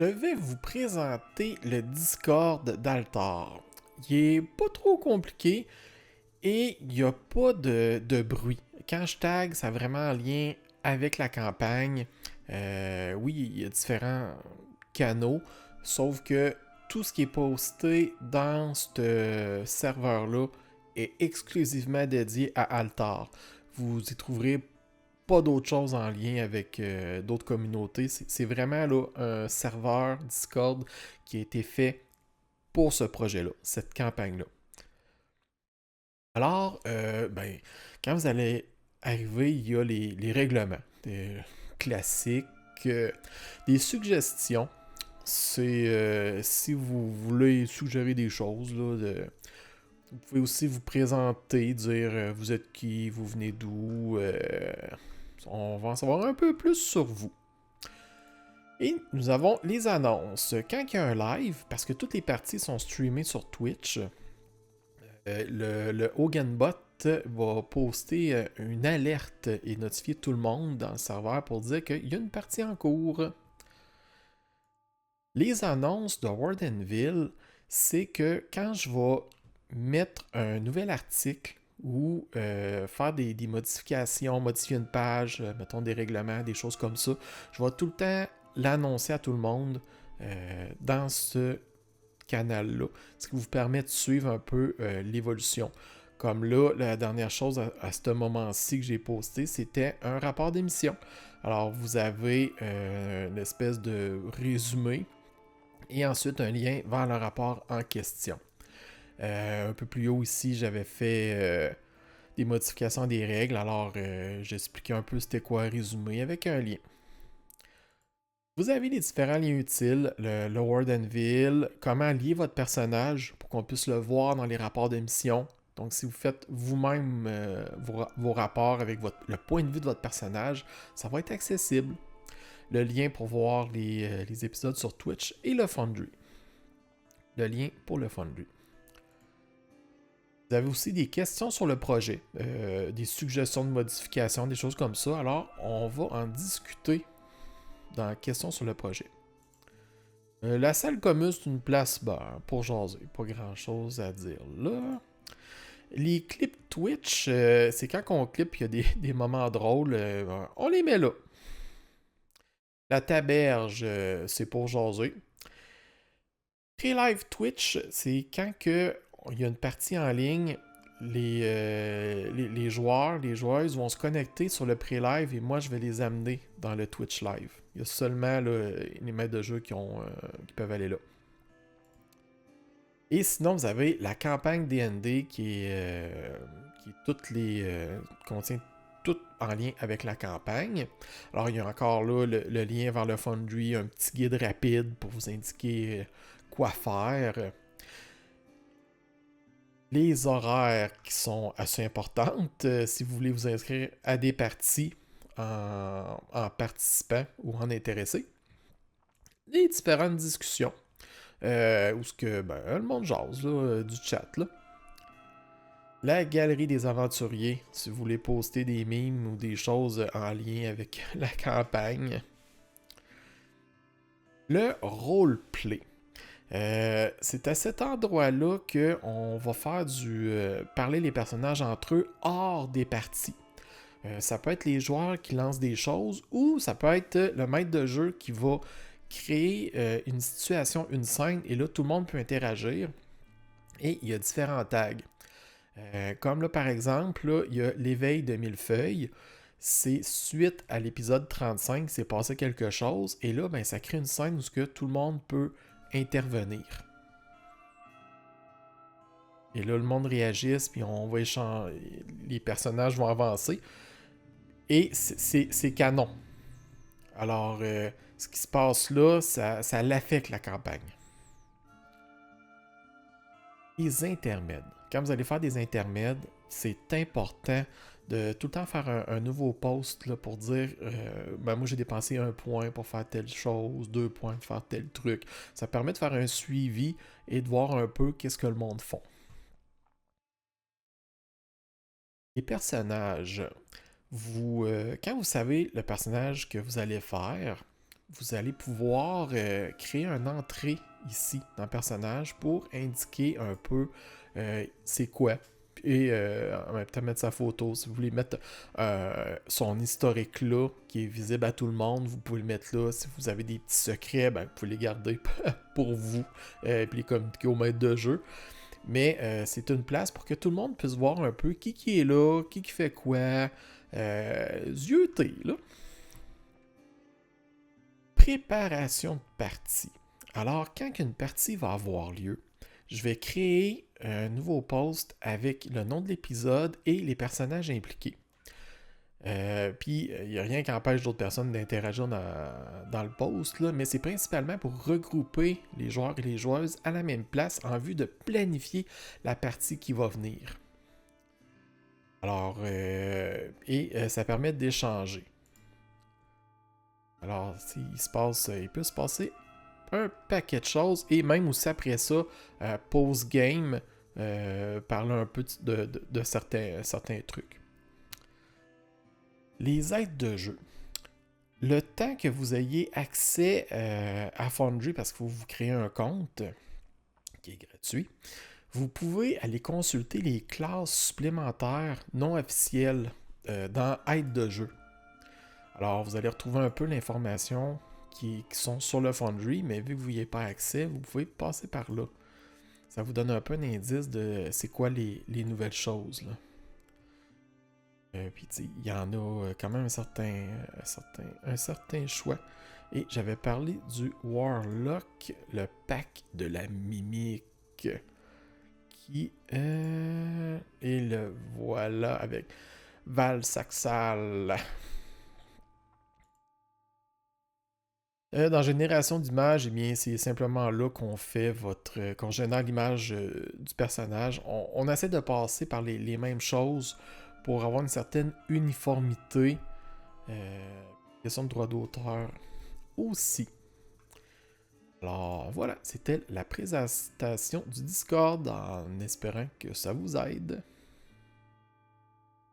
Je vais vous présenter le Discord d'Altar. Il est pas trop compliqué et il n'y a pas de bruit. Quand je tag, ça a vraiment un lien avec la campagne. Oui, il y a différents canaux, sauf que tout ce qui est posté dans ce serveur-là est exclusivement dédié à Altar. Vous y trouverez pas d'autre chose en lien avec d'autres communautés. C'est vraiment là, un serveur Discord qui a été fait pour ce projet-là, cette campagne-là. Alors, quand vous allez arriver, il y a les règlements classiques, des suggestions. C'est si vous voulez suggérer des choses, vous pouvez aussi vous présenter, dire vous êtes qui, vous venez d'où. On va en savoir un peu plus sur vous. Et nous avons les annonces. Quand il y a un live, parce que toutes les parties sont streamées sur Twitch, le Hoganbot va poster une alerte et notifier tout le monde dans le serveur pour dire qu'il y a une partie en cours. Les annonces de Wardenville, c'est que quand je vais mettre un nouvel article ou faire des modifications, modifier une page, mettons des règlements, des choses comme ça, je vais tout le temps l'annoncer à tout le monde dans ce canal-là, ce qui vous permet de suivre un peu l'évolution. Comme là, la dernière chose à ce moment-ci que j'ai posté, c'était un rapport d'émission. Alors, vous avez une espèce de résumé et ensuite un lien vers le rapport en question. Un peu plus haut ici, j'avais fait des modifications des règles, alors j'expliquais un peu c'était quoi résumé avec un lien. Vous avez les différents liens utiles, le Wardenville, comment lier votre personnage pour qu'on puisse le voir dans les rapports d'émission. Donc, si vous faites vous-même vos rapports avec le point de vue de votre personnage, ça va être accessible. Le lien pour voir les épisodes sur Twitch et le Foundry. Le lien pour le Foundry. Vous avez aussi des questions sur le projet, des suggestions de modification, des choses comme ça. Alors, on va en discuter dans questions sur le projet. La salle commune, c'est une place pour jaser. Pas grand chose à dire là. Les clips Twitch, c'est quand on clip, il y a des moments drôles. On les met là. La taberge, c'est pour jaser. Pré-live Twitch, c'est quand il y a une partie en ligne, les joueurs, les joueuses vont se connecter sur le pré-live et moi je vais les amener dans le Twitch live. Il y a seulement là, les maîtres de jeu qui peuvent aller là. Et sinon, vous avez la campagne D&D qui contient tout en lien avec la campagne. Alors, il y a encore là le lien vers le Foundry, un petit guide rapide pour vous indiquer quoi faire. Les horaires qui sont assez importantes si vous voulez vous inscrire à des parties en participant ou en intéressé. Les différentes discussions où ce que le monde jase là, du chat là. La galerie des aventuriers, si vous voulez poster des mimes ou des choses en lien avec la campagne. Le roleplay. C'est à cet endroit-là qu'on va faire parler les personnages entre eux hors des parties. Ça peut être les joueurs qui lancent des choses ou ça peut être le maître de jeu qui va créer une situation, une scène et là tout le monde peut interagir. Et il y a différents tags. Comme là par exemple, là, il y a l'éveil de Millefeuille. C'est suite à l'épisode 35, c'est passé quelque chose et là ça crée une scène où tout le monde peut intervenir. Et là, le monde réagisse, puis on va échanger. Les personnages vont avancer. Et c'est canon. Alors, ce qui se passe là, ça l'affecte la campagne. Les intermèdes. Quand vous allez faire des intermèdes, c'est important de tout le temps faire un nouveau post là, pour dire moi j'ai dépensé 1 point pour faire telle chose, 2 points pour faire tel truc. Ça permet de faire un suivi et de voir un peu qu'est-ce que le monde font. Les personnages. Quand vous savez le personnage que vous allez faire, vous allez pouvoir créer une entrée ici dans le personnage pour indiquer un peu c'est quoi. Et en même temps mettre sa photo. Si vous voulez mettre son historique là, qui est visible à tout le monde, vous pouvez le mettre là. Si vous avez des petits secrets, ben, vous pouvez les garder pour vous et les communiquer au maître de jeu. Mais c'est une place pour que tout le monde puisse voir un peu qui est là, qui fait quoi. Zioté, là. Préparation de partie. Alors, quand une partie va avoir lieu, je vais créer un nouveau post avec le nom de l'épisode et les personnages impliqués. Puis, il n'y a rien qui empêche d'autres personnes d'interagir dans le post, là, mais c'est principalement pour regrouper les joueurs et les joueuses à la même place en vue de planifier la partie qui va venir. Alors, ça permet d'échanger. Alors, il peut se passer un paquet de choses, et même aussi après ça, post-game, parler un peu de certains trucs. Les aides de jeu. Le temps que vous ayez accès à Foundry, parce que vous créez un compte qui est gratuit, vous pouvez aller consulter les classes supplémentaires non officielles dans Aide de jeu. Alors, vous allez retrouver un peu l'information qui sont sur le Foundry, mais vu que vous n'y avez pas accès, vous pouvez passer par là. Ça vous donne un peu un indice de c'est quoi les nouvelles choses, là. Puis il y en a quand même un certain choix. Et j'avais parlé du Warlock, le pack de la mimique. Qui et le voilà avec Val Saxal. Dans génération d'images, eh bien, c'est simplement là qu'on fait qu'on génère l'image du personnage. On essaie de passer par les mêmes choses pour avoir une certaine uniformité. Question de droit d'auteur aussi. Alors voilà, c'était la présentation du Discord en espérant que ça vous aide.